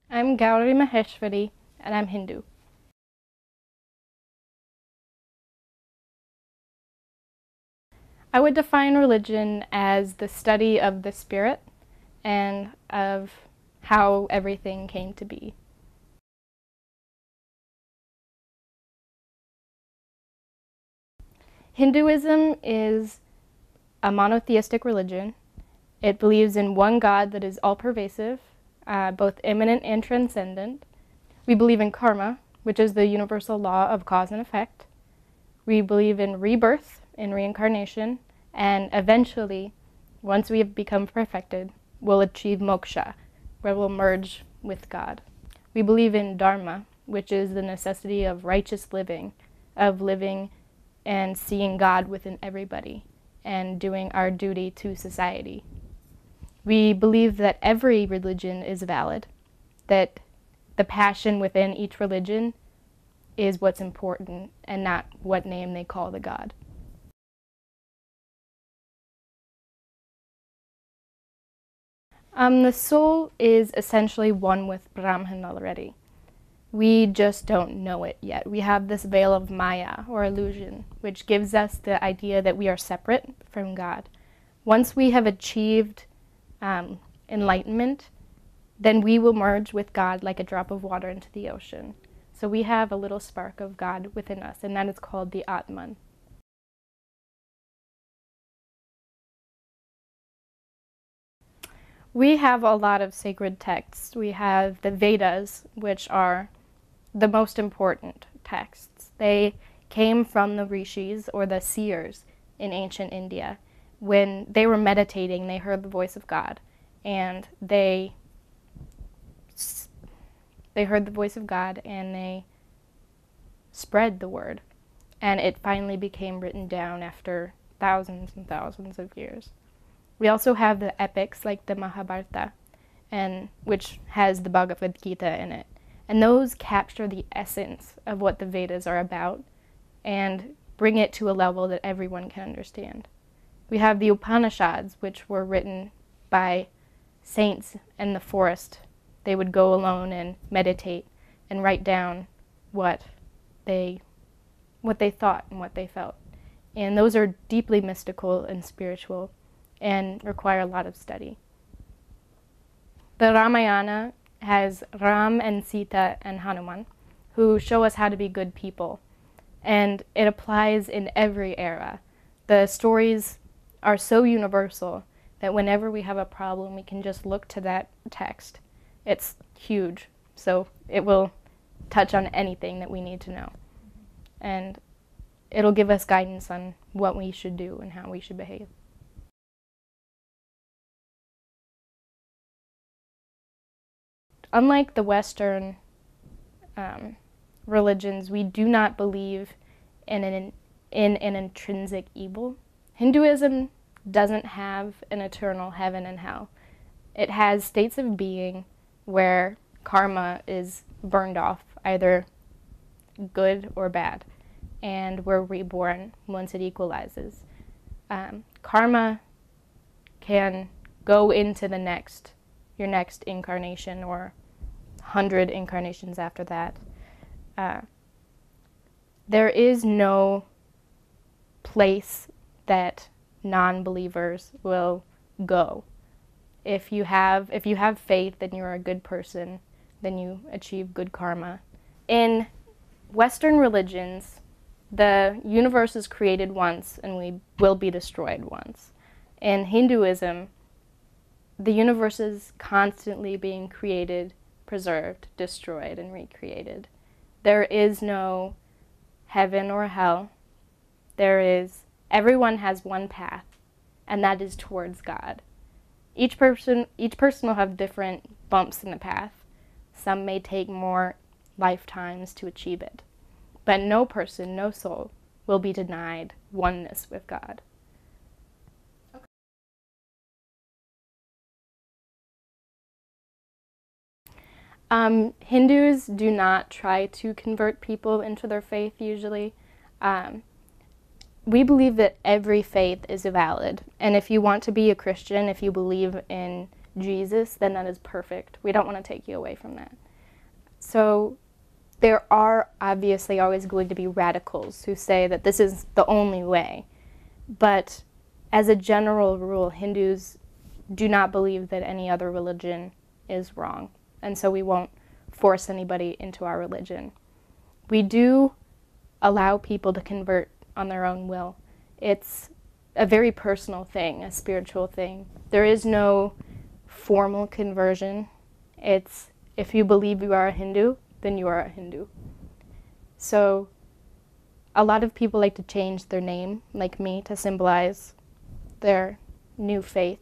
I'm Gauri Maheshwari, and I'm Hindu. I would define religion as the study of the spirit and of how everything came to be. Hinduism is a monotheistic religion. It believes in one God that is all-pervasive, both immanent and transcendent. We believe in karma, which is the universal law of cause and effect. We believe in rebirth, in reincarnation, and eventually, once we have become perfected, we'll achieve moksha, where we'll merge with God. We believe in dharma, which is the necessity of righteous living, of living and seeing God within everybody, and doing our duty to society. We believe that every religion is valid, that the passion within each religion is what's important and not what name they call the God. The soul is essentially one with Brahman already. We just don't know it yet. We have this veil of Maya, or illusion, which gives us the idea that we are separate from God. Once we have achieved enlightenment, then we will merge with God like a drop of water into the ocean. So we have a little spark of God within us, and that is called the Atman. We have a lot of sacred texts. We have the Vedas, which are the most important texts. They came from the rishis, or the seers, in ancient India. When they were meditating, they heard the voice of God, and they heard the voice of God, and they spread the word. And it finally became written down after thousands and thousands of years. We also have the epics like the Mahabharata, which has the Bhagavad Gita in it. And those capture the essence of what the Vedas are about and bring it to a level that everyone can understand. We have the Upanishads, which were written by saints in the forest. They would go alone and meditate and write down what they thought and what they felt. And those are deeply mystical and spiritual and require a lot of study. The Ramayana has Ram and Sita and Hanuman, who show us how to be good people. And it applies in every era. The stories are so universal that whenever we have a problem, we can just look to that text. It's huge, so it will touch on anything that we need to know. And it'll give us guidance on what we should do and how we should behave. Unlike the Western religions, we do not believe in an intrinsic evil. Hinduism doesn't have an eternal heaven and hell. It has states of being where karma is burned off, either good or bad, and we're reborn once it equalizes. Karma can go into your next incarnation or 100 incarnations after that. There is no place that non-believers will go. If you have faith, then you're a good person, then you achieve good karma. In Western religions, the universe is created once and we will be destroyed once. In Hinduism, the universe is constantly being created, preserved, destroyed, and recreated. There is no heaven or hell. Everyone has one path, and that is towards God. Each person will have different bumps in the path. Some may take more lifetimes to achieve it. But no person, no soul, will be denied oneness with God. Hindus do not try to convert people into their faith usually. We believe that every faith is valid, and if you want to be a Christian, if you believe in Jesus, then that is perfect. We don't want to take you away from that. So there are obviously always going to be radicals who say that this is the only way. But as a general rule, Hindus do not believe that any other religion is wrong. And so we won't force anybody into our religion. We do allow people to convert on their own will. It's a very personal thing, a spiritual thing. There is no formal conversion. It's if you believe you are a Hindu, then you are a Hindu. So a lot of people like to change their name, like me, to symbolize their new faith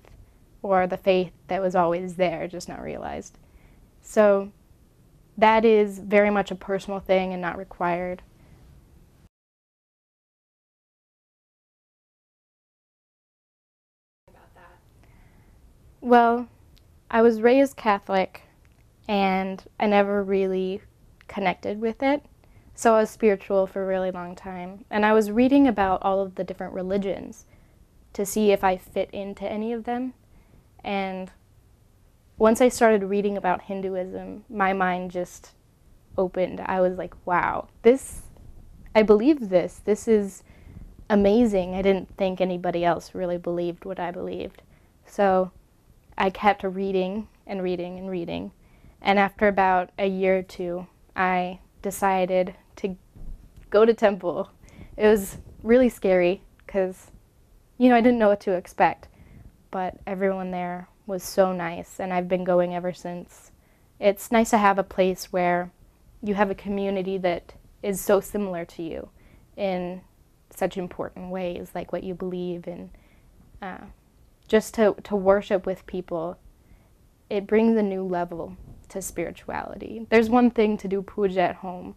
or the faith that was always there, just not realized. So that is very much a personal thing and not required. Well, I was raised Catholic and I never really connected with it. So I was spiritual for a really long time. And I was reading about all of the different religions to see if I fit into any of them. And once I started reading about Hinduism, my mind just opened. I was like, wow, I believe this. This is amazing. I didn't think anybody else really believed what I believed. So I kept reading and reading and reading. And after about a year or two, I decided to go to temple. It was really scary because, I didn't know what to expect. But everyone there was so nice, and I've been going ever since. It's nice to have a place where you have a community that is so similar to you in such important ways, like what you believe in. Just to worship with people, it brings a new level to spirituality. There's one thing to do puja at home,